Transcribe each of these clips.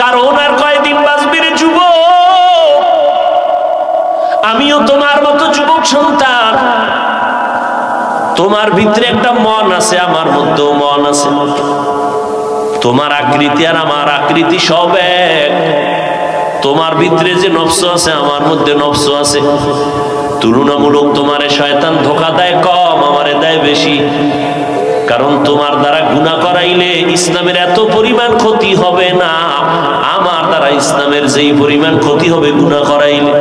কারণ আর কয়দিন বাঁচবি রে যুবক? আমিও তোমার মতো যুবক সন্তান। তোমার ভিতরে একটা মন আছে, আমার মধ্যেও মন আছে। তোমার আকৃতি আর আমার আকৃতি সব এক। তোমার ভিতরে যে নফস আছে, আমার মধ্যে নফস আছে। তুলনামূলক তোমারে শয়তান ধোঁকা দেয় কম, আমারে দেয় বেশি। কারণ তোমার দ্বারা গুনাহ করাইলে ইসলামের এত পরিমাণ ক্ষতি হবে না, আমার দ্বারা ইসলামের যেই পরিমাণ ক্ষতি হবে গুনাহ করাইলে।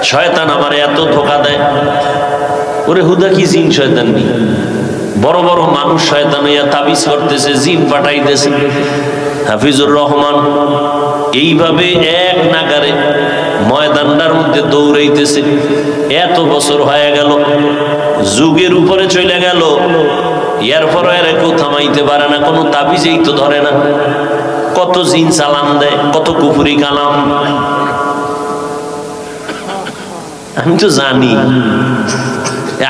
শয়তান আমারে এত ধোঁকা দেয়। ওরে হুদা কি জিন শয়তান নি, বড় বড় মানুষ শয়তান হইয়া তাবিজ করতেছে, জিন পাঠাইতেছে। হাফিজুর রহমান এইভাবে এক নাগারে ময়দানটার মধ্যে দৌড়াইতেছে। এত বছর হয়ে গেল, যুগের উপরে চলে গেল, এরপর এর কেউ থামাইতে পারে না, কোনো তাবিজেই তো ধরে না। কত জিন চালান দেয়, কত কুফরি কালাম। আমি তো জানি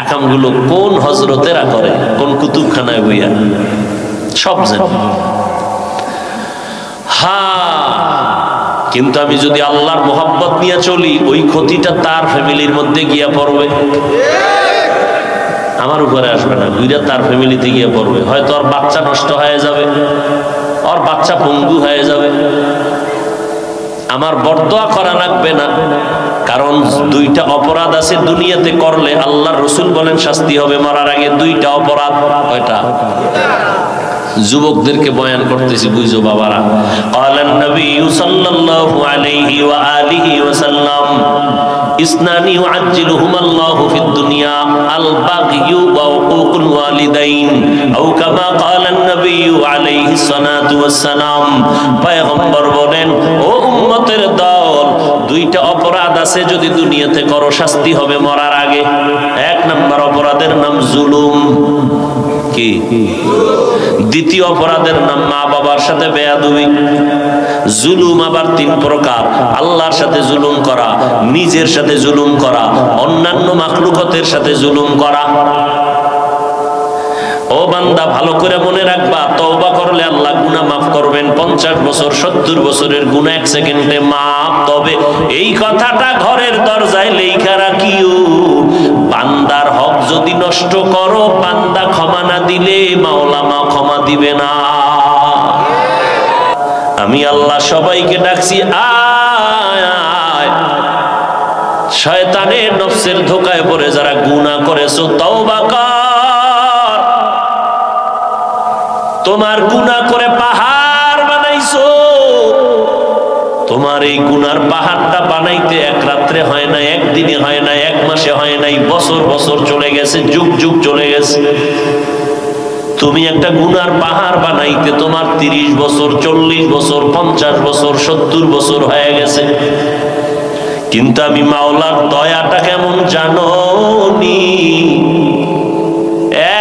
একামগুলো কোন হজরতেরা করে, কোন কুতুবখানায় বইয়া, সব জানি। কিন্তু আমি যদি আল্লাহর মোহাব্বত নিয়ে চলি, ওই ক্ষতিটা তার ফ্যামিলির মধ্যে গিয়া পড়বে, আমার উপরে আসবে না, দুইটা তার ফ্যামিলিতে গিয়ে পড়বে। হয়তো ওর বাচ্চা নষ্ট হয়ে যাবে, ওর বাচ্চা পঙ্গু হয়ে যাবে। আমার বরদোয়া করা লাগবে না, কারণ দুইটা অপরাধ আছে দুনিয়াতে করলে আল্লাহর রাসূল বলেন শাস্তি হবে মরার আগে। দুইটা অপরাধ। কয়টা? যুবকদেরকে বয়ান করতেছি, বুঝো বাবারা। ক্বালান নবী সাল্লাল্লাহু আলাইহি ওয়া আলিহি ওয়াসাল্লাম ইসনানি ইউআজ্জিলুহুম আল্লাহু ফিদ দুনিয়া আল বাগয়ু ওয়া উকুকুল ওয়ালিদাইন আও কামা ক্বালান নবী আলাইহিস সালাতু ওয়াস সালাম। পয়গম্বর বলেন, ও উম্মতের দল, দুইটা অপরাধ আছে যদি দুনিয়াতে করো শাস্তি হবে মরার আগে। এক নাম্বার অপরাধের নাম জুলুম। কি? দ্বিতীয় অপরাধের নাম মা বাবার সাথে বেয়াদবি। জুলুম আবার তিন প্রকার: আল্লাহর সাথে জুলুম করা, নিজের সাথে জুলুম করা, অন্যান্য মাখলুকাতের সাথে জুলুম করা। ও বান্দা, ভালো করে মনে রাখবা, তওবা করলে আল্লাহ গুনাহ মাফ করবেন। 50 বছর 70 বছরের গুনাহ 1 সেকেন্ডে মাফ। তবে এই কথাটা ঘরের দরজায় লেখা রাখিও, বান্দার হক যদি নষ্ট করো, বান্দা ক্ষমা না দিলে মাওলা মা ক্ষমা দিবে না। আমি আল্লাহ সবাইকে ডাকছি, আয় আয়। শয়তানের নফসের ধোঁকায় পড়ে যারা গুনাহ করেছো, তওবা কর। তোমার গুনাহ করে পাহাড় বানাইছো। তোমার এই গুনার পাহাড়টা বানাইতে এক রাত্রে হয় না, একদিনে হয় না, এক মাসে হয় নাই, বছর বছর চলে গেছে, যুগ যুগ চলে গেছে। তুমি একটা গুনার পাহাড় বানাইতে তোমার 30 বছর, 40 বছর, 50 বছর, 70 বছর হয়ে গেছে। কিন্তু আমি মাওলার দয়াটা কেমন জানো নি?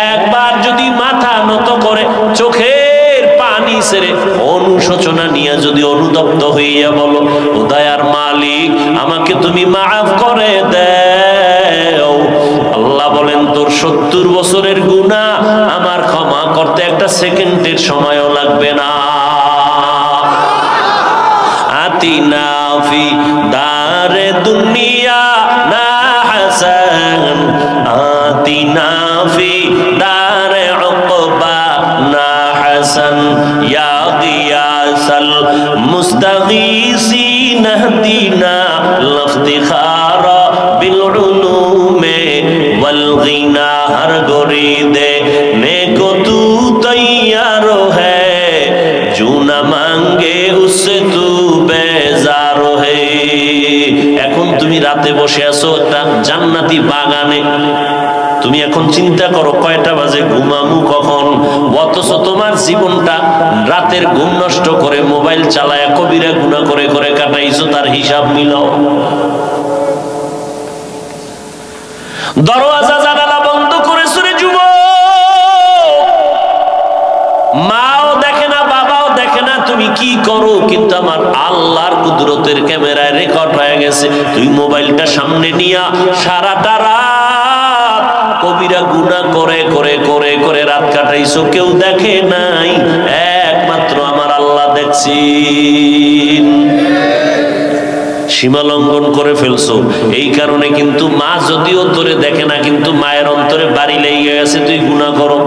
একবার যদি মাথা নত করে চোখের পানি ছেড়ে অনুশোচনা নিয়ে যদি অনুতপ্ত হইয়া বলো, ও দয়ার মালিক, আমাকে তুমি মাফ করে দাও। আল্লাহ বলেন, তোর 70 বছরের গুনাহ আমার ক্ষমা করতে একটা সেকেন্ডের সময়ও লাগবে না। আতিনা ফি দারে দুনিয়া না হাসান, আতিনা ফি দারে উকবা না হাসান, ইয়া গিয়াসাল মুস্তাগীসিন হদিনা লফতিখারা বিল উলুমে ওয়াল গিনা। হর গরিদে নেকো তু তৈয়ার হ্যায়, জু না মাঙ্গে উসসে তু বেজার হ্যায়। এখন তুমি রাতে বসে আছো একটা জান্নাতি বাগানে, তুমি এখন চিন্তা করো কয়টা বাজে, ঘুমামু কখন। অথচ তোমার জীবনটা রাতের ঘুম নষ্ট করে মোবাইল চালায়া কবিরা গুনাহ করে করে কাটাইছো, তার হিসাব মিলাও। দরওয়াজা জানালা বন্ধ করেছো রে যুবক। মাও দেখে না, বাবাও দেখে না তুমি কি করো, কিন্তু আমার আল্লাহর কুদরতের ক্যামেরায় রেকর্ড হয়ে গেছে। তুই মোবাইলটা সামনে নিয়া সারাটা রাত কবিরা গুনাহ করে করে করে করে রাত কাটাইছো, কেউ দেখে নাই, একমাত্র আমার আল্লাহ দেখে। দেখছেন, সীমা লঙ্ঘন করে ফেলছো। এই কারণে কিন্তু মা যদিও তোরে দেখে না, কিন্তু মায়ের অন্তরে বাড়ি লেগে গেছে তুই গুনাহ করো।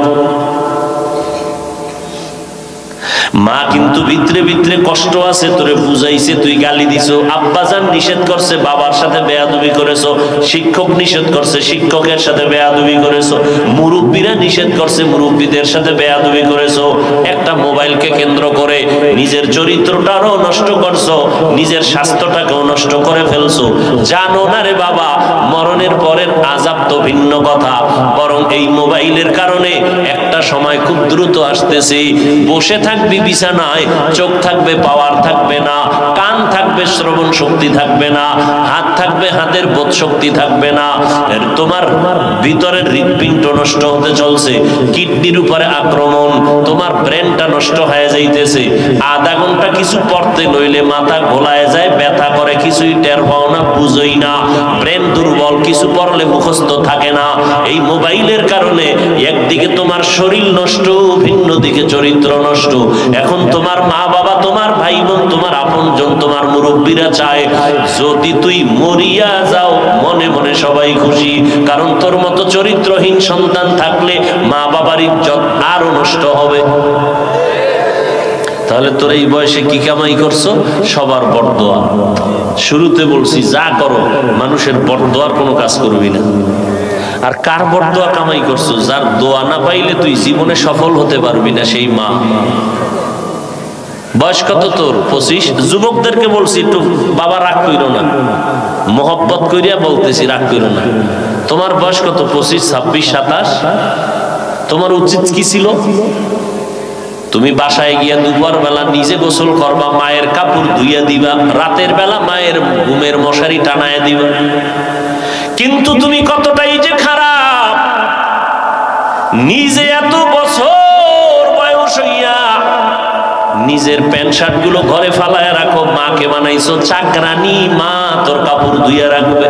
মা কিন্তু ভিতরে ভিতরে কষ্ট আছে, তোরে বুঝাইছে, তুই গালি দিছো। আব্বাজান নিষেধ করছে, বাবার সাথে বেয়াদবি করেছো। শিক্ষক নিষেধ করছে, শিক্ষকের সাথে বেয়াদবি করেছো। মুরব্বীরা নিষেধ করছে, মুরব্বীদের সাথে বেয়াদবি করেছো। একটা মোবাইলকে কেন্দ্র করে নিজের চরিত্রটারও নষ্ট করছো, নিজের স্বাস্থ্যটাকেও নষ্ট করে ফেলছো। জানো না রে বাবা, মরণের পরের আযাব তো ভিন্ন কথা, বরং এই মোবাইলের কারণে একটা সময় খুব দ্রুত আসতেছে। বসে থাকবি বিছানায়, চোখ থাকবে, পাওয়ার থাকবে না, কান থাকবে, শ্রবণ শক্তি থাকবে না, হাত থাকবে, হাতের বোধ শক্তি থাকবে না। তোমার ভিতরের হৃৎপিণ্ড নষ্ট হতে চলছে, কিডনির উপরে আক্রমণ, তোমার ব্রেনটা নষ্ট হয়ে যাইতেছে। আধা ঘন্টা কিছু পড়তে লইলে মাথা ঘোলায় যায়, ব্যথা করে, কিছুই টের পাও না, বুঝই না। ব্রেন দুর্বল, কিছু পড়লে মুখস্থ থাকে না। এই মোবাইলের কারণে একদিকে তোমার শরীর নষ্ট, ভিন্ন দিকে চরিত্র নষ্ট। এখন তোমার মা বাবা, তোমার ভাই বোন, তোমার আপনজন, তোমার মুরব্বীরা চায় যদি তুই মরিয়া যাও, মনে মনে সবাই খুশি। কারণ তোর মতো চরিত্রহীন সন্তান থাকলে মা বাবার ইজ্জত আরো নষ্ট হবে। তাহলে তোর এই বয়সে কি কামাই করছো? সবার বরদোয়া। শুরুতে বলছি, যা করো মানুষের বরদোয়ার কোনো কাজ করবি না। আর কার বরদোয়া কামাই করছো? যার দোয়া না পাইলে তুই জীবনে সফল হতে পারবি না, সেই মা। বয়স কত তোর? 25। যুবকদেরকে বলছি একটু বাবা রাগ কইরো না, মোহব্বত করিয়া বলতেছি, রাগ কইরো না। তোমার বয়স কত? 25, 26, 27। তোমার উচিত কি ছিল? তুমি বাসায় গিয়া দুপুর বেলা নিজে গোসল করবা, মায়ের কাপড় ধুইয়া দিবা, রাতের বেলা মায়ের ঘুমের মশারি টানায় দিবা। কিন্তু তুমি কতটাই যে খারাপ, নিজে এত বছর বয়স হইয়া নিজের প্যান্ট শার্ট গুলো ঘরে ফালায় রাখো, মাকে বানাইছো চাকরানি, মা তোর কাপড় ধুইয়া রাখবে।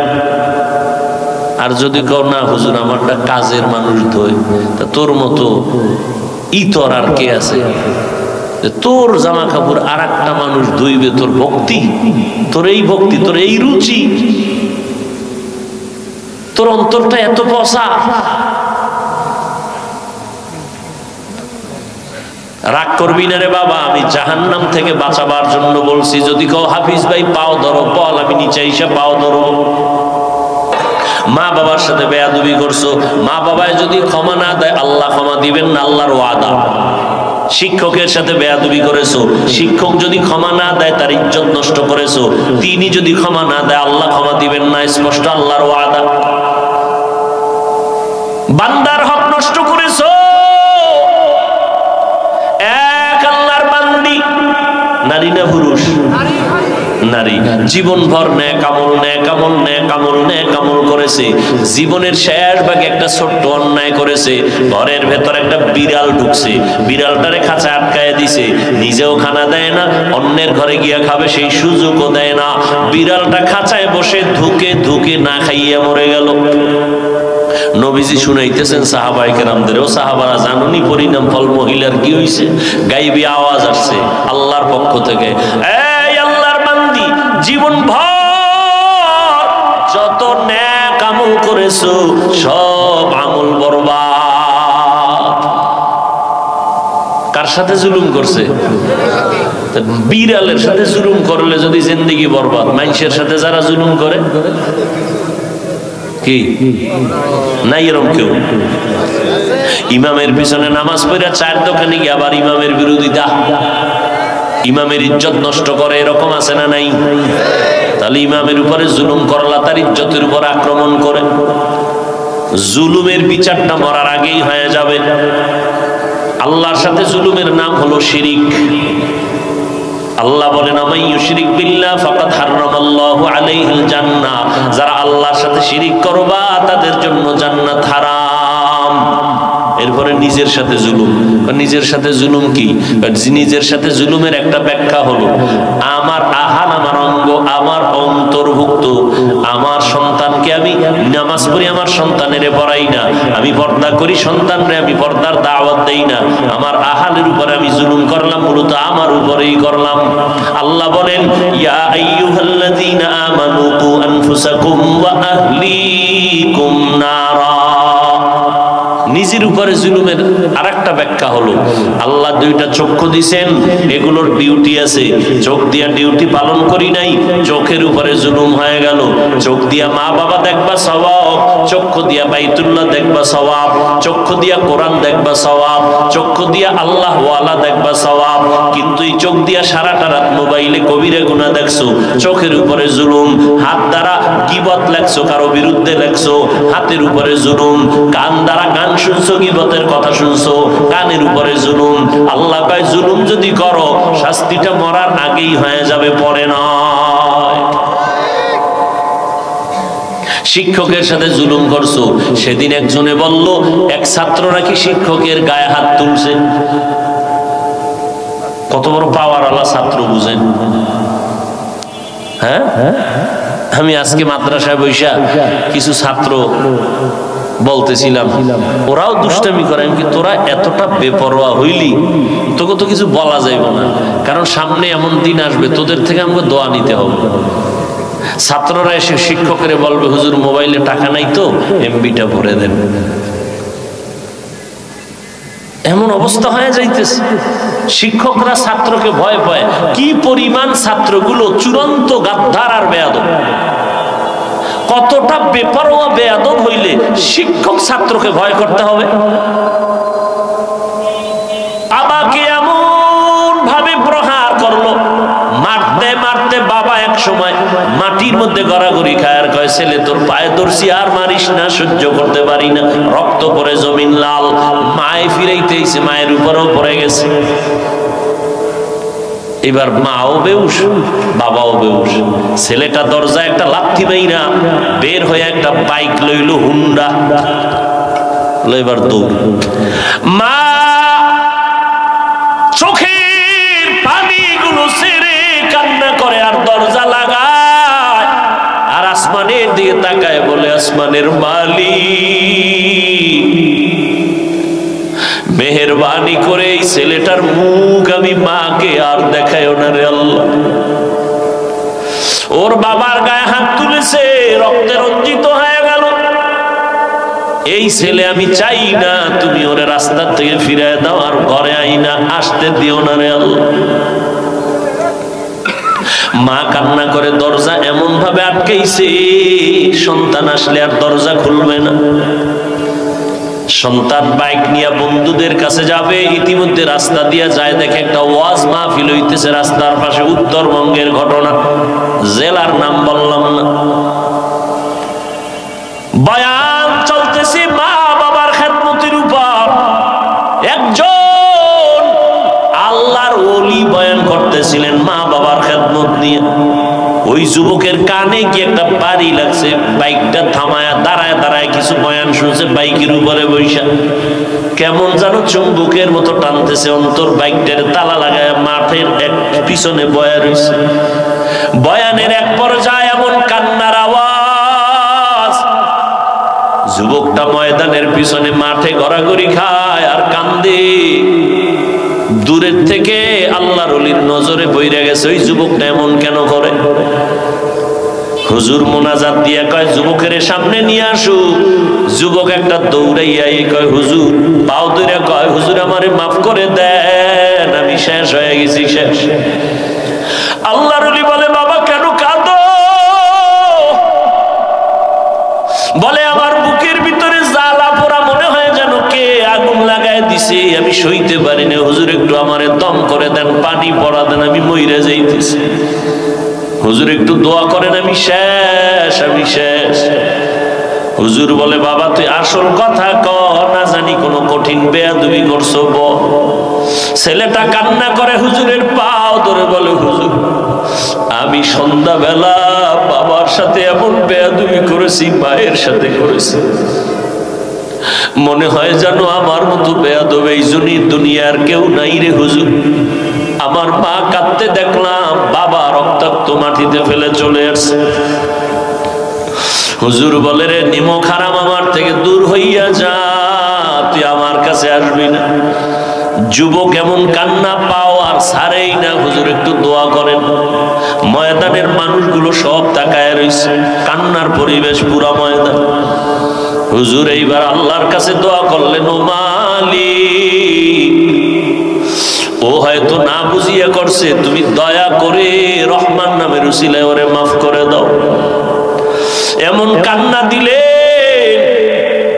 আর যদি কও না হুজুর আমারটা কাজের মানুষ ধোয়, তা তোর মতো ইতর আর কে আছে? তোর জামা কাপড় আর একটা মানুষ ধুইবে? তোর ভক্তি, তোর এই ভক্তি, তোর এই রুচি, তোর অন্তরটা এত পচা। রাগ করবি না রে বাবা, আমি জাহান্নাম থেকে বাঁচাবার জন্য বলছি। যদি কও হাফিজ ভাই পাও ধরো, বল, আমি নিচে এসে পাও ধরো। মা বাবার সাথে বেয়াদবি করছো, মা বাবায় যদি ক্ষমা না দেয় আল্লাহ ক্ষমা দিবেন না, আল্লাহর ওয়াদা। শিক্ষকের সাথে বেয়াদবি করেছো, শিক্ষক যদি ক্ষমা না দেয় তার ইজ্জত নষ্ট করেছো। তিনি যদি ক্ষমা না দেয় আল্লাহ ক্ষমা দিবেন না, স্পষ্ট আল্লাহর ওয়াদা। বান্দার হক নষ্ট করেছো, এক আল্লাহর বান্দি, নারী না পুরুষ? নারী। জীবন ভর নেক আমল, নেক আমল, নেক আমল, নেক আমল করেছে। জীবনের শেষ ভাগে একটা ছোট্ট অন্যায় করেছে, ঘরের ভেতর একটা বিড়াল ঢুকছে, বিড়ালটারে খাঁচা আটকায় দিছে, নিজেও খানা দেয় না, অন্যের ঘরে গিয়া খাবে সেই সুযোগও দেয় না। বিড়ালটা খাঁচায় বসে ধুকে ধুকে না খাইয়া মরে গেল। নবীজি শুনাইতেছেন সাহাবায়ে কেরামদের, ও সাহাবারা জানুনি পরিণাম ফল মহিলার কি হইছে? গাইবি আওয়াজ আসছে আল্লাহর পক্ষ থেকে, এই আল্লাহর বান্দি, জীবন ভর যত নেক আমল করেছো সব আমল বরবাদ। কার সাথে জুলুম করছে? বিড়ালের সাথে জুলুম করলে যদি জিন্দেগি বরবাদ, মানুষের সাথে যারা জুলুম করে কি নাই এরকম কেউ? ইমামের পিছনে নামাজ পড়া চার দোকানে গিয়ে আবার ইমামের বিরোধিতা, ইমামের ইজ্জত নষ্ট করে, এরকম আছে না নাই? তাহলে ইমামের উপরে জুলুম করলা, তার ইজ্জতের উপর আক্রমণ করে। জুলুমের বিচারটা মরার আগেই হয়ে যাবে। আল্লাহর সাথে জুলুমের নাম হলো শিরিক। আল্লাহ বলেন, আমাই ইউশরিক বিল্লাহ ফাকাদ হারামাল্লাহু আলাইহিল জান্নাহ, যারা আল্লাহর সাথে শিরিক করবা তাদের জন্য জান্নাত হারাম। এরপরে নিজের সাথে জুলুম। নিজের সাথে জুলুম কি? নিজের সাথে জুলুমের একটা ব্যাখ্যা হলো, আমার আহান, আমার অঙ্গ গো আমার অন্তর্ভুক্ত। আমার সন্তানকে আমি নামাজ পড়ি, আমার সন্তানের পড়াই না, আমি পর্দা করি, সন্তানরে আমি পর্দার দাওয়াত দেই না, আমার আহালের উপরে আমি জুলুম করলাম, মূলত আমার উপরেই করলাম। আল্লাহ বলেন ইয়া আইয়ুহাল্লাযীনা আমানু কু আনফুসাকুম ওয়া আহলিকুম নারা। নিজের উপরে জুলুমের আরেকটা ব্যাখ্যা হলো, আল্লাহ দুইটা চক্ষু দিয়েছেন, এগুলোর ডিউটি আছে, চোখ দিয়া ডিউটি পালন করি নাই, চোখের উপরে জুলুম হয়ে গেল। চোখ দিয়া মা বাবা দেখবা সওয়াব, চক্ষু দিয়া বাইতুল্লাহ দেখবা সওয়াব, চক্ষু দিয়া কোরআন দেখবা সওয়াব, চক্ষু দিয়া আল্লাহ ওয়ালা দেখবা সওয়াব। কিন্তু এই চোখ দিয়া সারাটা রাত মোবাইলে কবিরা গুনাহ দেখছো, চোখের উপরে জুলুম। হাত দ্বারা গীবত লেখছো, কারো বিরুদ্ধে লেখছো, হাতের উপরে জুলুম। কান দ্বারা গান শুনছো, গীবতের কথা শুনছো, কানের উপরে জুলুম। আল্লাহ কয় জুলুম যদি করো শাস্তিটা মরার আগেই হয়ে যাবে, পরে নয়। শিক্ষকের সাথে জুলুম করছো, সেদিন একজনে বলল এক ছাত্র নাকি শিক্ষকের গায়ে হাত তুলছে। কত বড় পাওয়ারওয়ালা ছাত্র বুঝেন? হ্যাঁ, আমি আজকে মাদ্রাসায় বৈশা কিছু ছাত্র বলতেছিলাম, ওরাও দুষ্টামি করে, আমি কি তোরা এতটা বেপরোয়া হইলি, তোকে তো কিছু বলা যাইব না, কারণ সামনে এমন দিন আসবে তোদের থেকে আমাকে দোয়া নিতে হবে। ছাত্ররা এসে শিক্ষকের বলবে হুজুর মোবাইলে টাকা নাই তো এমবিটা ভরে দেন। এমন অবস্থা হয়ে যাইতেছে। শিক্ষকরা ছাত্রকে ভয় পায়। কি পরিমাণ ছাত্রগুলো চূড়ান্ত গাদ্দার আর বেয়াদব। কতটা বেপরোয়া বেয়াদব হইলে শিক্ষক ছাত্রকে ভয় করতে হবে। বাবাকে এমন ভাবে প্রহার করলো, মারতে মারতে বাবা এক সময় মাটির মধ্যে গড়াগড়ি খায় আর কয় ছেলে তোর পায়ে ধরছি আর মারিস না, সহ্য করতে পারি না। রক্ত পরে জমিন লাল, মায়ে ফিরাইতেছে, মায়ের উপরেও পড়ে গেছে। এবার মাও বেউস, বাবাও বেউস। ছেলেটা দরজায় একটা লাথি মাইরা বের হয়ে একটা বাইক লইল, হুন্ডা। এবার দৌড়। মা চোখের পানিগুলো ছেড়ে কান্না করে আর দরজা লাগায়, আর আসমানের দিকে তাকায় বলে আসমানের মালিক মেহেরবানি করে এই ছেলেটার মুখ আমি মাকে আর দেখায় না রে আল্লাহ। ওর বাবার গায়ে হাত তুলেছে, রক্তে রঞ্জিত হয়ে গেল। এই ছেলে আমি চাই না, তুমি ওরে রাস্তার থেকে ফিরায় দাও, আর ঘরে আইনা আসতে দিও না রে আল্লাহ। মা কান্না করে দরজা এমন ভাবে আটকাইছে, সন্তান আসলে আর দরজা খুলবে না। সন্তান বাইক নিয়ে বন্ধুদের কাছে যাবে, ইতিমধ্যে রাস্তা দিয়ে যায়, দেখে একটা ওয়াজ মাহফিল হইতেছে রাস্তার পাশে। উত্তরবঙ্গের ঘটনা, জেলার নাম বললাম না। বয়ান চলতেছে মা বাবার খেদমতের উপর। একজন আল্লাহর ওলি বয়ান করতেছিলেন মা বাবার খেদমত নিয়ে। ওই যুবকের কানে কি একটা বাড়ি লাগছে, বাইকটা থামায়া দাঁড়ায় দাঁড়ায় কিছু বয়ান শুনছে, বাইকের উপরে বৈশা কেমন যেন চুম্বকের মতো টানতেছে অন্তর। বাইকটার তালা লাগায় মাঠের এক পিছনে বয়া রয়েছে। বয়ানের এক পর্যায়ে এমন কান্নার আওয়াজ, যুবকটা ময়দানের পিছনে মাঠে গড়াগড়ি খায় আর কান্দে। দূরের থেকে আল্লাহর ওলির নজরে পইরা গেছে, ওই যুবকটা এমন কেন করে? হুজুর মোনাজাত দিয়া কয় যুবকের সামনে নিয়ে আসু। যুবক একটা দৌড়াইয়া কয় হুজুর, পাও ধরে কয় হুজুর আমারে মাফ করে দেন, আমি শেষ হয়ে গেছি, শেষ। আল্লাহর ওলি বলে বাবা কেন কাঁদো? বলে আমার বুকের ভিতরে জ্বালা পোড়া মনে হয় যেন কে আগুন লাগায় দিছে, আমি সইতে পারি না। হুজুর একটু আমারে দম করে দেন, পানি পড়া দেন, আমি মইরা যাইতেছি। হুজুর একটু দোয়া করেন, আমি শেষ, আমি শেষ। হুজুর বলে বাবা তুই আসল কথা ক, না জানি কোনো কঠিন বেয়াদবি করছো বল। ছেলেটা কান্না করে হুজুরের পাও ধরে বলে হুজুর আমি সন্ধ্যাবেলা বাবার সাথে এমন বেয়াদবি করেছি, মায়ের সাথে করেছি, মনে হয় যেন আমার মতো বেয়াদব এই জন্যই দুনিয়ার কেউ নাই রে হুজুর। আমার মা কাঁদতে দেখলাম, বাবার রক্তাক্ত মাটিতে ফেলে চলে আসছে। হুজুর বলে, রে নিমক হারাম আমার থেকে দূর হইয়া যা, তুই আমার কাছে আসবি না। যুবক এমন কান্না পাও আর ছাড়েই না। হুজুর একটু দোয়া করেন। ময়দানের মানুষগুলো সব তাকায় রইছে, কান্নার পরিবেশ পুরা ময়দান। হুজুর এইবার আল্লাহর কাছে দোয়া করলেন, ও মালিক, ও হয়তো না বুঝিয়া করছে, তুমি দয়া করে রহমান নামের উসিলায় ওরে মাফ করে দাও। এমন কান্না দিলে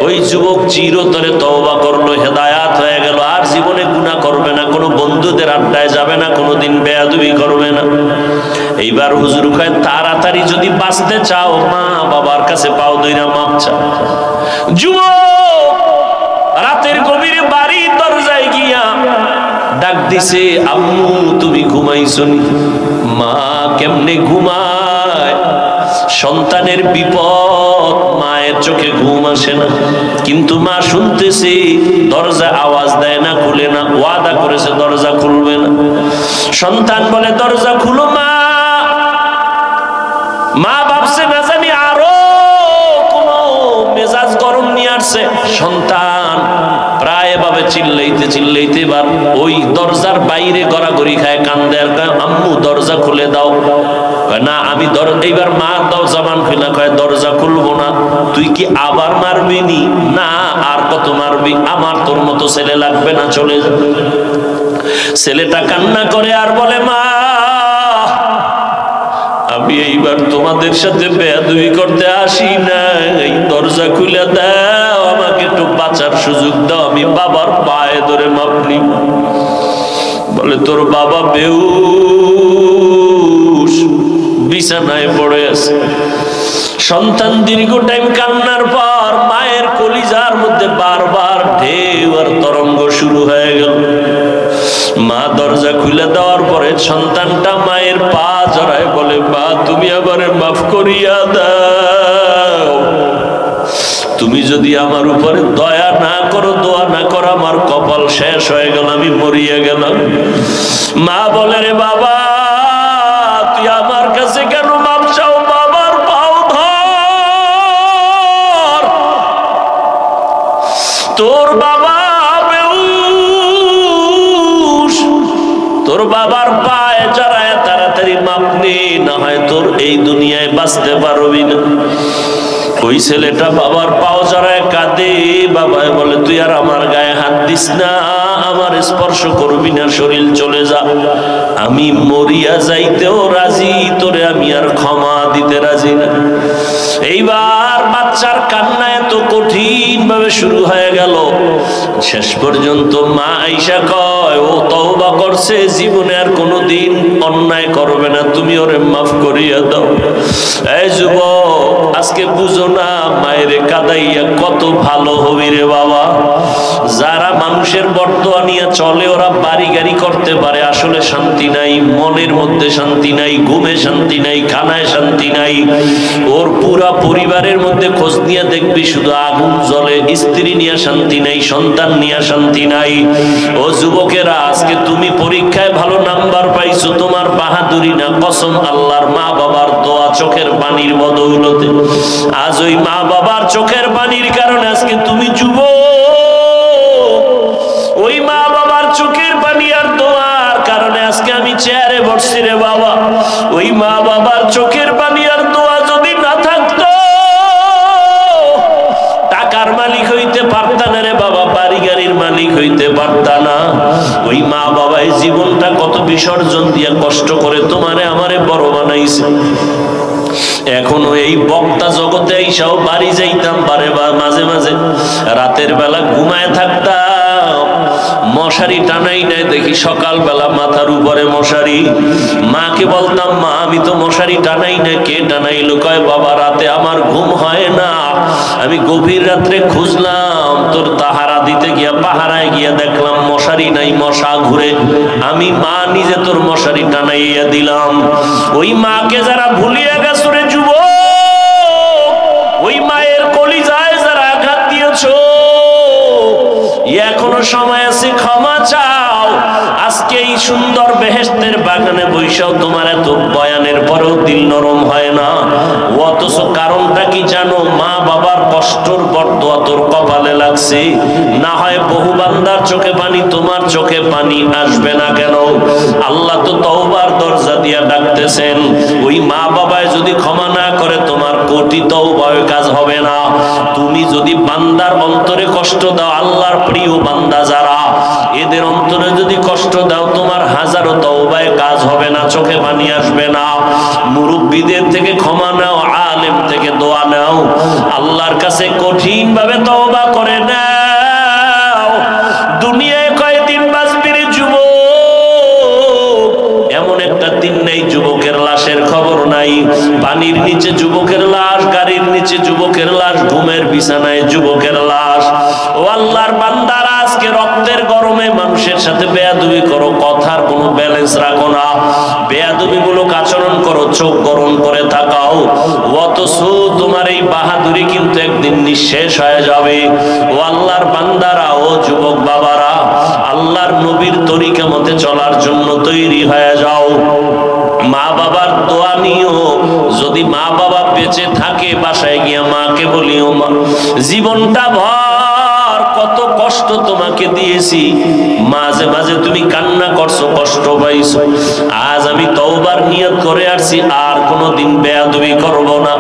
ওই যুবক চিরতরে তওবা করলো, হেদায়াত হয়ে গেল, আর জীবনে গুনাহ করবে না, কোনো বন্ধুদের আড্ডায় যাবে না, কোনোদিন বেয়াদবি করবে না। এইবার হুজুর কয়, তাড়াতাড়ি যদি বাঁচতে চাও মা বাবার কাছে পাও ধইরা মাপ চাও। যুবক রাতের গভীরে বাড়ির দরজায় গিয়া ডাক দিছে, আম্মু তুমি ঘুমাইছো নি? মা কেমনে ঘুমায়, সন্তানের বিপদ, মায়ের চোখে ঘুম আসে না। কিন্তু মা শুনতেছে, দরজা আওয়াজ দেয় না, খুলে না, ওয়াদা করেছে দরজা খুলবে না। সন্তান বলে, দরজা খুলো মা। মা ভাবছে না জানি আরো কোন মেজাজ গরম নিয়ে আসছে। সন্তান প্রায় ভাবে চিল্লাইতে চিল্লাইতে এবার ওই দরজার বাইরে গড়াগড়ি খায়, কান্দে আর কয়, আম্মু দরজা খুলে দাও। না আমি এইবার মা দাও জামান ফিলা, কয় দরজা খুলবো না। তুই কি আবার মারবি নি? না আর কত মারবি, আমার তোর মতো ছেলে লাগবে না, চলে যা। ছেলেটা কান্না করে আর বলে, মা আমি এইবার তোমাদের সাথে বেয়াদবি করতে আসি নাই, দরজা খুলে দাও, আমাকে একটু বাঁচার সুযোগ দাও, আমি বাবার পায়ে ধরে মাপ নিব। বলে, তোর বাবা বেহুশ বিছানায় পড়ে আছে। সন্তান দীর্ঘ টাইম কান্নার পর মায়ের কলিজার মধ্যে বারবার ঢেউ আর তরঙ্গ শুরু হয়ে গেল। মা দরজা খুলে দেওয়ার পরে সন্তানটা মায়ের পা জড়ায় বলে, মা তুমি আমারে মাফ করিয়া দাও, তুমি যদি আমার উপরে দয়া না করো, দোয়া না করো, আমার কপাল শেষ হয়ে গেল, আমি মরিয়া গেলাম। মা বলে, রে বাবা তুই আমার কাছে কেন মাপ চাও? বাবার পাও ধর, তোর বাবা বেহুশ, তোর বাবার পায়ে জড়ায় তাড়াতাড়ি মাপ নে, না হয় তোর এই দুনিয়ায় বাঁচতে পারবি না। ওই ছেলেটা বাবার পাও জড়ায় কাঁদে। বাবা বলে, তুই আর আমার গায়ে হাত দিস না, আমার স্পর্শ করবি না, শরীর চলে যা, আমি মরিয়া যাইতেও রাজি, তোরে আমি আর ক্ষমা দিতে রাজি না। এইবার বাচ্চার কান্না এত কঠিন ভাবে শুরু হয়ে গেল, শেষ পর্যন্ত মা আইসা কয়, ও তওবা করছে, জীবনে আর কোনোদিন অন্যায় করবে না, তুমি ওরে মাফ করিয়া দাও। এই যুবক আজকে বুঝো না, মায়ের কাদাইয়া কত ভালো হবি রে বাবা। যারা মানুষের বর্তমান নিয়ে চলে, ওরা বাড়ি গাড়ি করতে পারে, আসলে শান্তি নাই, মনের মধ্যে শান্তি নাই, ঘুমে শান্তি নাই, খানায় শান্তি নাই। ওর পুরা পরিবারের মধ্যে খোঁজ নিয়ে দেখবি শুধু আগুন জ্বলে, স্ত্রী নিয়ে শান্তি নাই, সন্তান নিয়ে শান্তি নাই। ও যুবকেরা, আজকে তুমি পরীক্ষায় ভালো নাম্বার পাইছো, তোমার বাহাদুরি না, কসম আল্লাহর, মা বাবার দোয়া, চোখের পানির বদৌলতে। আজ ওই মা বাবার চোখের পানির কারণে আজকে তুমি যুবক, ওই মা বাবার চোখের পানি আর দোয়ার কারণে আজকে আমি চেয়ারে বসছি রে বাবা। ওই মা বাবার চোখের পানি আর দোয়া যদি না থাকতো, টাকার মালিক হইতে পারতা না রে বাবা, বাড়ি গাড়ির মালিক হইতে পারতা না। ওই মা বাবা এই জীবনটা কত বিসর্জন দিয়ে কষ্ট করে তোমারে আমারে বড় বানাইছে। এখনো এই বক্তা জগতে এইসব বাড়ি যাইতাম পারে, বা মাঝে মাঝে রাতের বেলা ঘুমায় থাকতাম, মশারি টানাই নাই, দেখি সকালবেলা মাথার উপরে মশারি। মাকে বলতাম, মা আমি তো মশারি টানাই না, কে টানাইলো? কয়, বাবা রাতে আমার ঘুম হয় না, আমি গভীর রাত্রে খুঁজলাম, তোর তাহারা দিতে গিয়া পাহারায় গিয়া দেখলাম মশারি নাই, মশা ঘুরে, আমি মা নিজে তোর মশারি টানাইয়া দিলাম। ওই মাকে যারা ভুলিয়ে গেছো রে যুবক, ওই মায়ের কলিজায় যারা আঘাত দিয়েছো, এখনো সময় আছে, ক্ষমা চাও। আজকে এই সুন্দর বেহেশতের বাগানে বৈশাও তোমার এত বয়ানের পরেও দিল নরম হয় না। অথচ কারণটা কি জানো? মা বাবার কষ্টর বরদোয়া তোর কপালে লাগছে। না হয় বহু বান্দার চোখে পানি, তোমার চোখে পানি আসবে না কেন? আল্লাহ তো তওবার দরজা দিয়া ডাকতেছেন। ওই মা বাবায় যদি ক্ষমা না করে তোমার কোটি তওবায় কাজ হবে না। তুমি যদি বান্দার অন্তরে কষ্ট দাও, আল্লাহর প্রিয় বান্দা যারা, এদের অন্তরে যদি কষ্ট দাও, তোমার হাজারো তওবায় কাজ হবে না, চোখে পানি আসবে না। মুরব্বীদের থেকে ক্ষমা নাও, আলেম থেকে দোয়া নাও, আল্লাহর কাছে কঠিন ভাবে তওবা করে নাও। দুনিয়ায় কয়দিন বাঁচবি রে যুবক? এমন একটা দিন নেই যুবকের লাশের খবর নাই। পানির নিচে যুবকের লাশ, গাড়ির নিচে যুবকের লাশ, ঘুমের বিছানায় যুবকের লাশ। ও আল্লাহর বান্দারা, আজকে রক্তের গরমে মানুষের সাথে বেয়াদবি করো, কথার কোনো ব্যালেন্স রাখো না, বেয়াদবিমূলক আচরণ করো, চোখ গরম করে তাকাও। অথচ তোমার এই বাহাদুরি কিন্তু একদিন নিঃশেষ হয়ে যাবে। ও আল্লাহর বান্দারা, ও যুবক বাবারা, আল্লাহর নবীর তরিকা মতে চলার জন্য তৈরি হয়ে যাও। মা বাবার দোয়া নিও। যদি মা বাবা বেঁচে থাকে, বাসায় গিয়া মাকে বলিও, মা জীবনটা ভর কত কষ্ট তোমাকে দিয়েছি, মাঝে মাঝে তুমি কান্না করছো, কষ্ট পাইছো। আজ আমি তওবার নিয়ত করে আসছি, আর কোনোদিন বেয়াদবি করব না।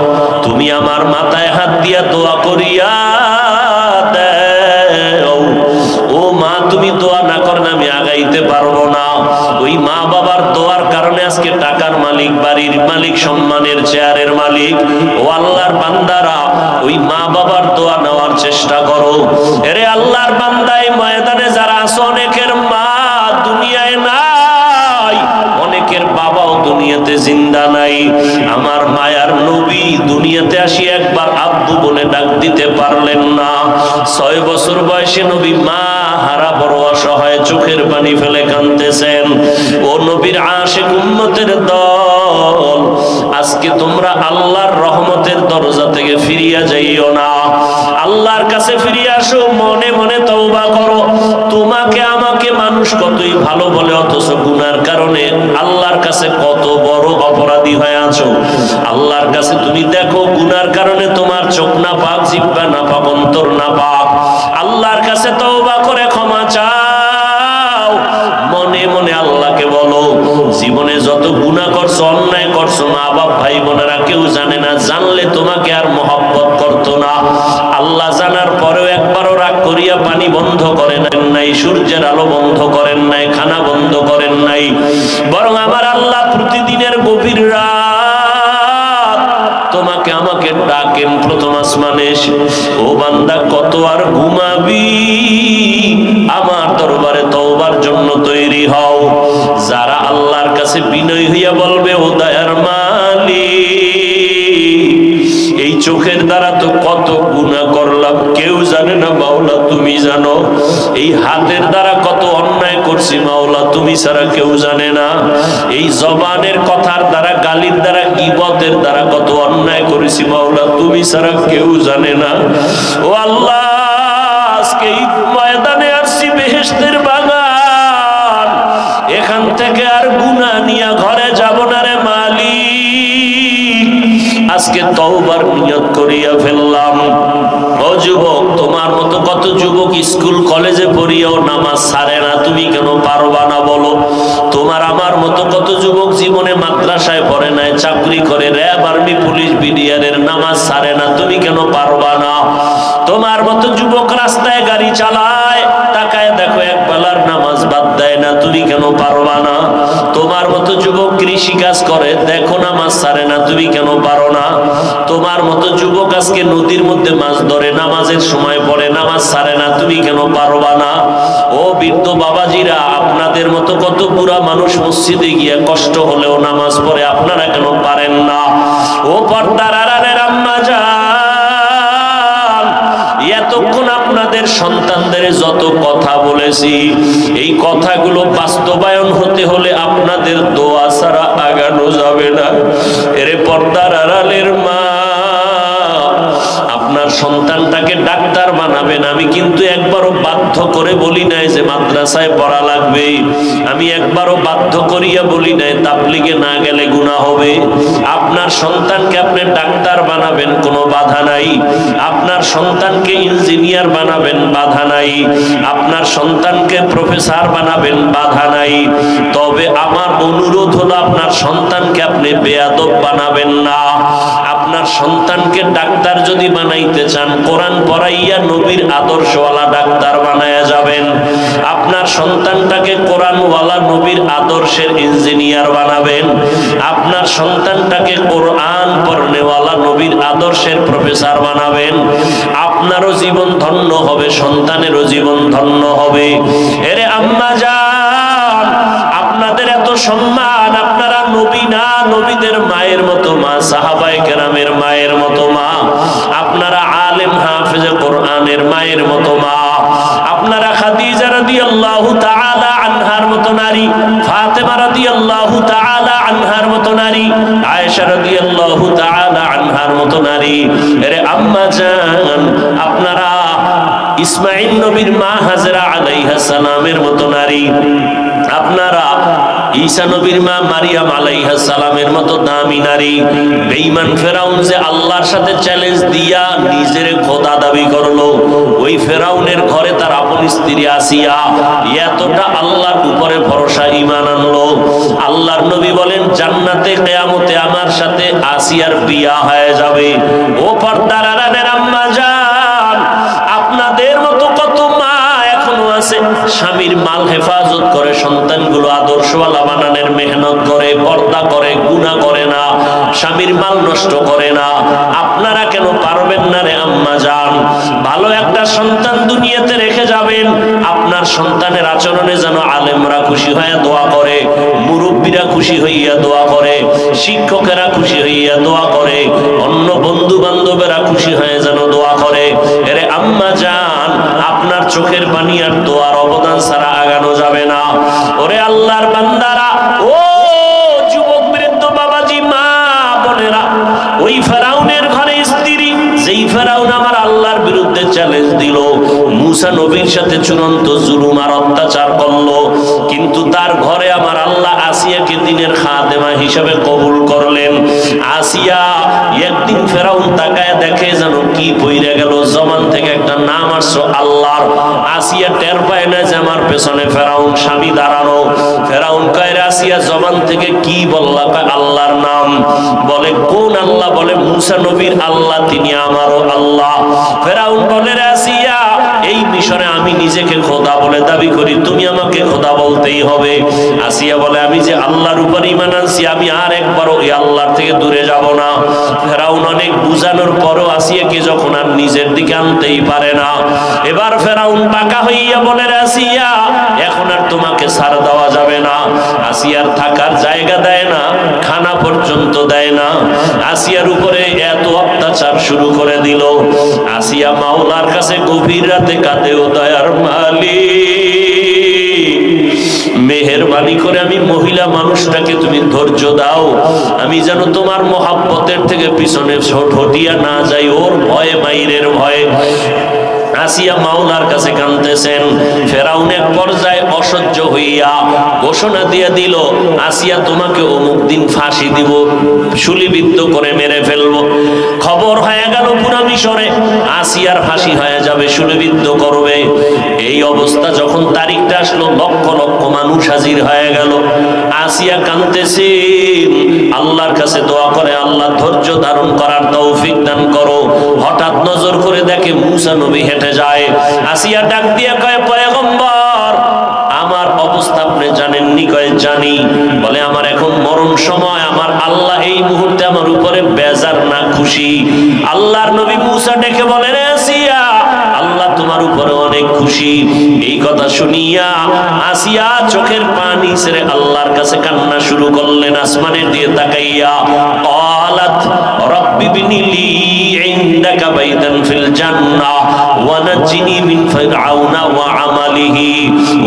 তুমি আমার মাথায় হাত দিয়া দোয়া করিয়া দাও। ও মা, তুমি দোয়া না করলে আমি আগাইতে পারবো না। ওই মা বাবার দোয়ার কারণে আজকে টাকার মালিক, বাড়ির মালিক, সম্মানের চেয়ারের মালিক। ও আল্লাহর বান্দারা, ওই মা বাবার দোয়া নেওয়ার চেষ্টা করো। এরে আল্লাহর বান্দা, এই ময়দানে যারা আছো, অনেকের মা দুনিয়ায় নাই, অনেকের বাবাও দুনিয়াতে জিন্দা নাই। আমার মায়ার নবী দুনিয়াতে আসি একবার আব্বু বলে ডাক দিতে পারলেন না। 6 বছর বয়সে নবী মা হারা, বড় অসহায়, চোখের পানি ফেলে কাঁদতেছেন। ও নবীর আশিক উম্মতের দল, আজকে তোমরা আল্লাহর রহমতের দরজা থেকে ফিরিয়া যাইও না, আল্লাহর কাছে ফিরে আসো, মনে মনে তওবা করো। তোমাকে আমাকে মানুষ কতই ভালো বলে, অথচ গুনার কারণে আল্লাহর কাছে কত বড় অপরাধী হয়ে আছো। আল্লাহর কাছে তুমি দেখো, গুনার কারণে তোমার চোখ না পাক, জিহ্বা না পাক, অন্তর না পাক। আল্লাহর কাছে তওবা করে ক্ষমা চাও, মনে মনে আল্লাহকে বলো, জীবনে যত গুনাহ করছো, অন্যায় করছো, মা বাপ ভাই বোনেরা কেউ জানে না, জানলে তোমাকে আর মহব্বত করতো না। আল্লাহ জানার পরেও একবারও রাগ করিয়া পানি বন্ধ করেন নাই, সূর্যের আলো বন্ধ করেন নাই, খানা বন্ধ করেন নাই, বরং আমার আল্লাহ প্রতিদিনের গভীর রাত তোমাকে আমাকে ডাকেন প্রথম আসমানে এসে, ও বান্দা কত আর ঘুমাবি, আমার দরবারে তওবার জন্য তৈরি হও। যারা আল্লাহর কাছে বিনয়ী হইয়া বলবে, ও দয়ার মালিক, এই চোখের দ্বারা তো কত গুনাহ করলাম, কেউ জানে না, মাওলা তুমি জানো। এই হাতের দ্বারা কত অন্যায় করছি, মাওলা তুমি ছাড়া কেউ জানে না। এই জবানের কথার দ্বারা, গালির দ্বারা, গীবতের দ্বারা কত অন্যায় করেছি, মাওলা তুমি ছাড়া কেউ জানে না। ও আল্লাহ, আজকে এই ময়দানে আসছি বেহেশতের বাগান, এখান থেকে আর গুনাহ নিয়ে ঘরে যাব না রে মালিক। আজকে তওবার নিয়ত করিয়া ফেললাম। ও যুবক, তোমার মতো কত যুবক স্কুল কলেজে পড়িয়াও নামাজ ছাড়ে না, তুমি কেন পারবা না বলো? তোমার আমার মতো কত যুবক জীবনে মাদ্রাসায় পড়ে নাই, চাকরি করে, র্যাব, আর্মি, পুলিশ, বিডিআরের, নামাজ ছাড়ে না, তুমি কেন পারবা না? তোমার মতো যুবক রাস্তায় গাড়ি চালায়, তাকায় দেখো এক বেলার নামাজ বাদ দেয় না, তুমি কেন পারবা না? তোমার মতো যুবক কৃষি কাজ করে, দেখো নামাজ ছাড়ে না, তুমি কেন পারো না? তোমার মতো যুবক আজকে নদীর মধ্যে মাছ ধরে, নামাজের সময় পড়ে, নামাজ ছাড়ে না, তুমি কেন পারবা না? ও বৃদ্ধ বাবাজিরা, আপনাদের মতো কত বুড়া মানুষ মসজিদে গিয়ে কষ্ট হলেও নামাজ পড়ে, আপনারা কেন পারেন না? ও পর্দার আড়ালের আম্মা জান, এতক্ষণ আপনাদের সন্তানদের যত কথা বলেছি, এই কথাগুলো বাস্তবায়ন হতে হলে আপনাদের দোয়া ছাড়া আগানো যাবে না। এরে পর্দার আড়ালের মা, আপনার সন্তানটাকে ডাক্তার বানাবেন। আমি কিন্তু একবারও বাধ্য করে বলি নাই যে মাদ্রাসায় পড়া লাগবে, আমি একবারও বাধ্য করিয়া বলি নাই তাবলীগে না গেলে গুনাহ হবে। আপনার সন্তানকে আপনি ডাক্তার বানাবেন, কোনো বাধা নাই। আপনার সন্তানকে ইঞ্জিনিয়ার বানাবেন, বাধা নাই। আপনার সন্তানকে প্রফেসর বানাবেন, বাধা নাই। তবে আমার অনুরোধ হলো আপনার সন্তানকে আপনি বেয়াদব বানাবেন না। আপনার সন্তানকে ডাক্তার যদি বানাইতে চান, কোরআন পড়াইয়া নবীর আদর্শওয়ালা ডাক্তার বানায়া যাবেন। আপনার সন্তানটাকে কোরআনওয়ালা নবীর আদর্শের ইঞ্জিনিয়ার বানাবেন। আপনার সন্তানটাকে কোরআন পড়নেওয়ালা নবীর আদর্শের প্রফেসর বানাবেন। আপনারও জীবন ধন্য হবে, সন্তানেরও জীবন ধন্য হবে। এরে আম্মা জান, আপনাদের এত সম্মান, আপনারা নবী না, নবীদের মায়ের মতো মা, সাহাবায়ে কেরামের মায়ের মতো মা। আপনারা আলেম হাফেজে কোরআনের মায়ের মতো মা। আপনারা খাদিজা রাদিয়াল্লাহু তাআলা আনহার মতো নারী, ফাতেমা রাদিয়াল্লাহু তাআলা আনহার মতো নারী, আয়েশা রাদিয়াল্লাহু তাআলা আনহার মতো নারী। আরে আম্মা জান, আপনারা ইসমাঈল নবীর মা হাজরা আলাইহিস সালামের মতো নারী। আপনারা ঈসা নবীর মা মারিয়াম আলাইহিস সালামের মতো দামি নারী। বেঈমান ফেরাউন যে আল্লাহর সাথে চ্যালেঞ্জ দিয়া নিজের খোদা দাবি করলো, ওই ফেরাউনের ঘরে তার আপন স্ত্রী আসিয়া এতটা আল্লাহর উপরে ভরসা ঈমান আনলো। আল্লাহর নবী বলেন জান্নাতে কিয়ামতে আমার সাথে আসিয়ার বিয়া হয়ে যাবে। ও পর্দার আড়ালের আম্মা জান, আপনাদের মতো কত মা এখনো আছে স্বামীর মাল হেফাজত করে, সন্তানগুলো আদর্শওয়ালা বানানোর মেহনত করে, পর্দা করে, গুনাহ করে না, স্বামীর মাল নষ্ট করে না। আপনারা কেন পারবেন না রে আম্মা জান? ভালো একটা সন্তান দুনিয়াতে রেখে যাবেন, আপনার সন্তানের আচরণে যেন আলেমরা খুশি হয়ে দোয়া করে, মুরব্বীরা খুশি হইয়া দোয়া করে, শিক্ষকেরা খুশি হইয়া দোয়া করে, অন্য বন্ধু বান্ধবেরা খুশি হয়ে যেন দোয়া করে। এরে আম্মা জান, আপনার চোখের পানি আর দোয়ার অবদান ছাড়া আগানো যাবে না। ওরে আল্লাহর বান্দারা, ও যুবক বৃদ্ধ বাবাজি, মা বোনেরা, ওই ফেরাউনের ঘরে স্ত্রী, যেই ফেরাউন আমার আল্লাহর বিরুদ্ধে চ্যালেঞ্জ দিল, মুসা নবীর সাথে চূড়ান্ত জুলুম আর অত্যাচার করলো, কিন্তু তার ঘরে আমার আল্লাহ আসিয়াকে দিনের খাদেমা হিসাবে কবুল করলেন। আসিয়া একদিন ফেরাউন তাকায় দেখে যেন কি পইরা গেল, জমান থেকে একটা নাম আসছো আল্লাহর। আসিয়া টের পায় না যে আমার পেছনে ফেরাউন স্বামী দাঁড়ানো। ফেরাউন কয় আসিয়া জমান থেকে কি বললা? আল্লাহর নাম। বলে কোন আল্লাহ? বলে মুসা নবীর আল্লাহ, তিনি আমারও আল্লাহ। ফেরাউন বলে আসিয়া, এই মিশরে আমি নিজেকে খোদা বলে দাবি করি, তুমি আমাকে খোদা বলতেই হবে। আসিয়া বলে আমি যে আল্লাহর উপর ঈমান আনছি, আমি আর একবারও এই আল্লাহর থেকে দূরে যাব না। ফেরাউন অনেক বুঝানোর পরও আসিয়াকে যখন আর নিজের দিকে আনতেই পারে না, এবার ফেরাউন পাকা হইয়া বলে আসিয়া, এখন আর তোমাকে ছাড় দেওয়া যাবে না। আসিয়ার থাকার জায়গা দেয় না, খানা পর্যন্ত দেয় না। আসিয়ার উপরে এত অত্যাচার শুরু করে দিল। আসিয়া মাওলার কাছে গভীর রাতে কাঁদে, ও দয়ার মালিক, মেহেরবানি করে আমি মহিলা মানুষটাকে তুমি ধৈর্য দাও, আমি যেন তোমার মহাব্বতের থেকে পিছনে হটিয়া না যাই, ওর ভয়ে, মাইরের ভয়ে। আসিয়া মাওলার কাছে কাঁদতেছেন। ফেরাউন এক পর্যায়ে অসহ্য হইয়া ঘোষণা দিয়ে দিল, আসিয়া তোমাকে অমুক দিন ফাঁসি দিব, শুলিবিদ্ধ করে মেরে ফেলবো। খবর হয়ে গেল পুরা মিশরে আসিয়ার ফাঁসি হয়ে যাবে, শুলিবিদ্ধ করবে। এই অবস্থা যখন তারিখটা আসলো, লক্ষ লক্ষ মানুষ হাজির হয়ে গেল। আসিয়া কাঁদতেছে, আল্লাহর কাছে দোয়া করে, আল্লাহ ধৈর্য ধারণ করার তৌফিক দান করো। হঠাৎ নজর করে দেখে মুসা নবী হেঁটে যায়। আসিয়া ডাক দিয়ে কয়, পয়গম্বর, আমার অবস্থা আপনি জানেননি? কয় জানি। বলে আমার এখন মরণ সময়, আমার আল্লাহ এই মুহূর্তে আমার উপরে বেজার না খুশি? আল্লাহর নবী মুসা ডেকে বলেন, আসিয়া, আল্লাহ তোমার উপরে অনেক খুশি। এই কথা শুনিয়া আসিয়া চোখের পানি ছেড়ে আল্লাহর কাছে কান্না শুরু করলেন, আসমানের দিকে তাকাইয়া। ক্বালাত রব্বি বিনি লি ইনদাকা বাইতান ফিল জান্নাহ ওয়া নাজ্জিনি মিন ফিরআউনা ওয়া আমালিহি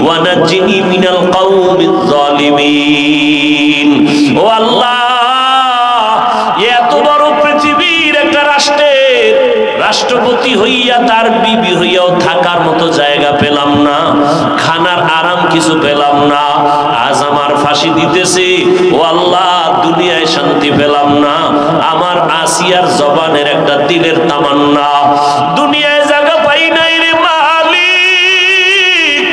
ওয়া নাজ্জিনি মিনাল কওমিজ জালিমিন। ও আল্লাহ, এত বড় পৃথিবীর একটা রাষ্ট্রপতি হইয়া তার বিবি হইয়াও থাকার মতো জায়গা পেলাম না, খানার আরাম কিছু পেলাম না, আজ আমার ফাঁসি দিতেছে। ও আল্লাহ, দুনিয়ায় শান্তি পেলাম না, আমার আসিয়ার জবানের একটা দিলের তামান্না, দুনিয়ায় জায়গা পাই নাই রে মালিক,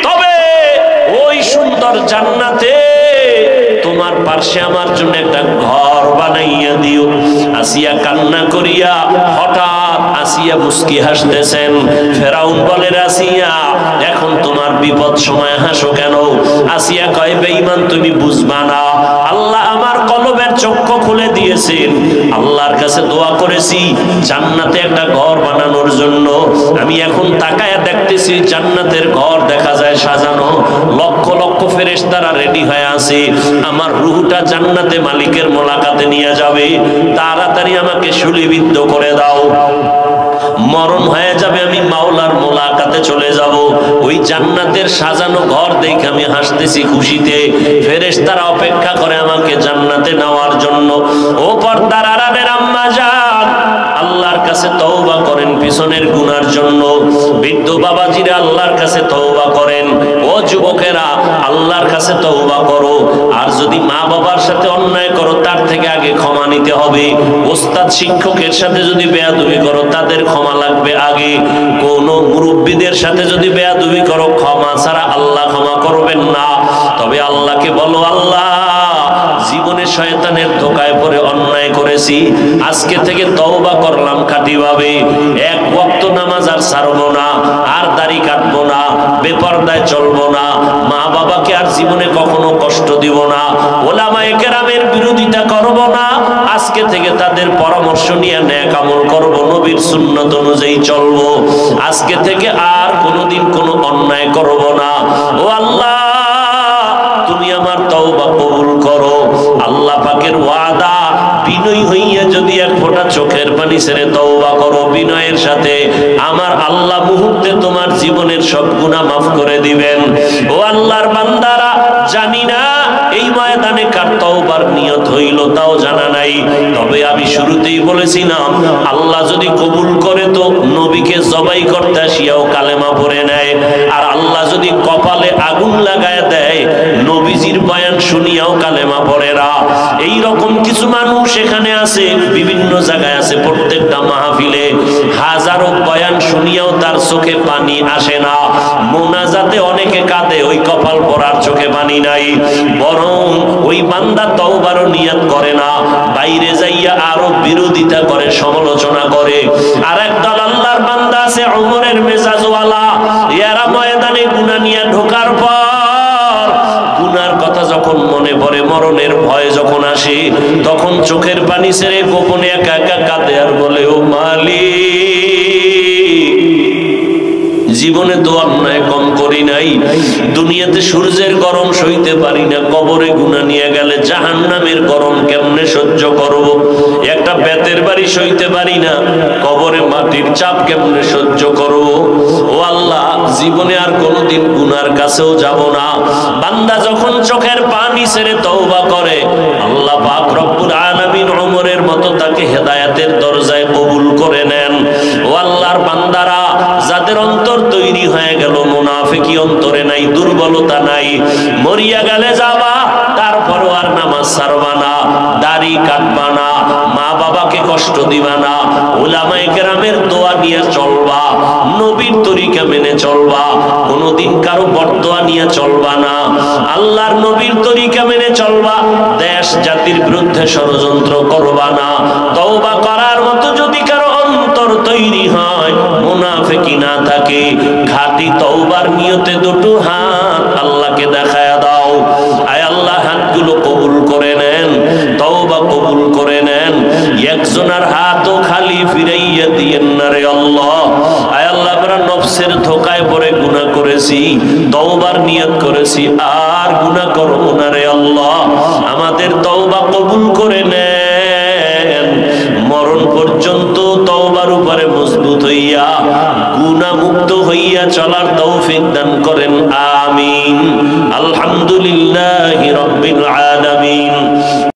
তবে ওই সুন্দর জান্নাতে তোমার পাশে আমার জন্য একটা ঘর বানাইয়া দিও। আসিয়া কান্না করিয়া হঠাৎ আসিয়া মুস্কি হাসতেছেন। ফেরাউন বলে, আসিয়া এখন তোমার বিপদ সময় হাসো কেন? আসিয়া কয়, বেঈমান তুমি বুঝবা না, আল্লাহ আমার কলবের চক্ষু খুলে দিয়েছেন, আল্লাহর কাছে দোয়া করেছি জান্নাতে একটা ঘর বানানোর জন্য। আমি এখন তাকায়া দেখতেছি জান্নাতের ঘর দেখা যায় সাজানো, লক্ষ লক্ষ ফেরেশতারা রেডি হয়ে আছে, আমার রূহটা জান্নাতে মালিকের মোলাকাতে নিয়ে যাবে, তাড়াতাড়ি আমাকে শুলিবিদ্ধ করে দাও, মরণ হয়ে যাবে, আমি মাওলার মোলাকাতে চলে যাব। ওই জান্নাতের সাজানো ঘর দেখে আমি হাসতেছি খুশিতে, ফেরেশতারা অপেক্ষা করে আমাকে জান্নাতে নেওয়ার জন্য। ও পর্দার আড়ালের আম্মা জান, আল্লাহর কাছে তওবা করেন পিছনের গুনার জন্য। বৃদ্ধ বাবাজিরা আল্লাহর কাছে তওবা করেন। ও যুবকেরা আল্লাহর কাছে তওবা করো। আর যদি মা বাবার সাথে অন্যায় করো তার থেকে আগে ক্ষমা নিতে হবে। ওস্তাদ শিক্ষকের সাথে যদি বেয়াদবি করো তাদের ক্ষমা লাগবে আগে। কোন মুরব্বীদের সাথে যদি বেয়াদবি করো ক্ষমা ছাড়া আল্লাহ ক্ষমা করবেন না। তবে আল্লাহকে বলো, আল্লাহ জীবনে শয়তানের ধোকায় পড়ে অন্যায় করেছি, আজকে থেকে তওবা করলাম খাঁটিভাবে, এক ওয়াক্ত নামাজ আর ছাড়বো না, আর দাড়ি কাটবো না, বেপরদায় চলবো না, মা বাবাকে আর জীবনে কখনো কষ্ট দিব না, ওলামায়ে কেরামের বিরোধিতা করব না, আজকে থেকে তাদের পরামর্শ নিয়ে নেক আমল করব, নবীর সুন্নাত অনুযায়ী চলবো, আজকে থেকে আর কোনোদিন কোনো অন্যায় করব না। ও আল্লাহ, তুমি আমার তওবা কবুল করো। আল্লাহ পাকের ওয়াদা, বিনয় হইয়া যদি এক ফোঁটা চোখের পানি ছেড়ে তওবা করো বিনয়ের সাথে, আমার আল্লাহ মুহূর্তে তোমার জীবনের সব গুনাহ মাফ করে দিবেন। ও আল্লাহর বান্দারা, জানি না এই ময়দানে কার তওবার নিয়ত হইল তাও জানা নাই, তবে আমি শুরুতেই বলেছিলাম আল্লাহ যদি কবুল করে তো নবীকে জবাই করতে আসিয়াও কালেমা পড়ে নেয়, আর আল্লাহ যদি কপালে আগুন লাগায় দেয় নবীজির বয়ান শুনিয়াও কালেমা পড়ে না। এইরকম কিছু মানুষ এখানে আছে, বিভিন্ন জায়গায় আছে, প্রত্যেকটা মাহফিলে হাজারো বয়ান শুনিয়াও তার চোখে পানি আসে না, মোনাজাতে অনেকে কাঁদে, ওই কপাল পড়ার চোখে পানি নাই, বরং ওই বান্দা তওবারও নিয়ত করে না, বাইরে যাইয়া আরো বিরোধিতা করে, সমালোচনা করে। আর একদল আল্লাহর বান্দা আছে ওমরের মেজাজওয়ালা, এরা ময়দানে গুনাহ নিয়ে ঢোকার পর গুনার কথা যখন মনে পড়ে, মরণের ভয় যখন আসে, তখন চোখের পানি ছেড়ে গোপনে একা একা কাঁদে আর বলে, ও মালিক, জীবনে তো অন্যায় কম করি নাই, দুনিয়াতে সূর্যের গরম সইতে পারি না, কবরে গুনাহ নিয়ে গেলে জাহান্নামের গরম কেমনে সহ্য করব, একটা বেতের বাড়ি সইতে পারি না, কবরে মাটির চাপ কেমনে সহ্য করব। ও আল্লাহ, জীবনে আর কোনোদিন গুনার কাছেও যাব না। বান্দা যখন চোখের পানি ছেড়ে তওবা করে, আল্লাহ পাক রব্বুল আলামিন ওমরের মতো তাকে হেদায়েতের দরজায় কবুল করে নেন। ও আল্লাহর বান্দারা, যাদের অন্তর তৈরি হয়ে গেল, মুনাফিকি অন্তরে নাই, দুর্বলতা নাই, মরিয়া গেলে যাবা, তারপরও আর নামাজ ছাড়বা না, দাড়ি কাটবা না, মা বাবাকে কষ্ট দিবা না, উলামায়ে কেরামের দোয়া নিয়ে চলবা, নবীর তরিকা মেনে চলবা, কোনোদিন কারো বরদোয়া নিয়ে চলবা না, আল্লাহর নবীর তরিকা মেনে চলবা, দেশ জাতির বিরুদ্ধে ষড়যন্ত্র করবা না। তওবা করার মতো যদি কারো অন্তর তৈরি হয়, মুনাফিকি না থাকে, খাঁটি তওবার নিয়তে দুটো হাত আল্লাহকে দেখায়া দাও। আয় আল্লাহ, হাতগুলো কবুল করে নেন, তওবা কবুল করে নেন, একজনের হাতও খালি ফিরাইয়া দিয়েন না রে আল্লাহ। আয় আল্লাহ, আমরা নফসের ধোকায় পড়ে গুনাহ করেছি, তওবার নিয়ত করেছি, আর গুনাহ করব না রে আল্লাহ, আমাদের তওবা কবুল করে নেন। মরণ পর্যন্ত তওবার উপরে মজবুত হইয়া গুনাহ মুক্ত হইয়া চলার তৌফিক দান করেন, আমিন। আলহামদুলিল্লাহি রাব্বিল আলামিন।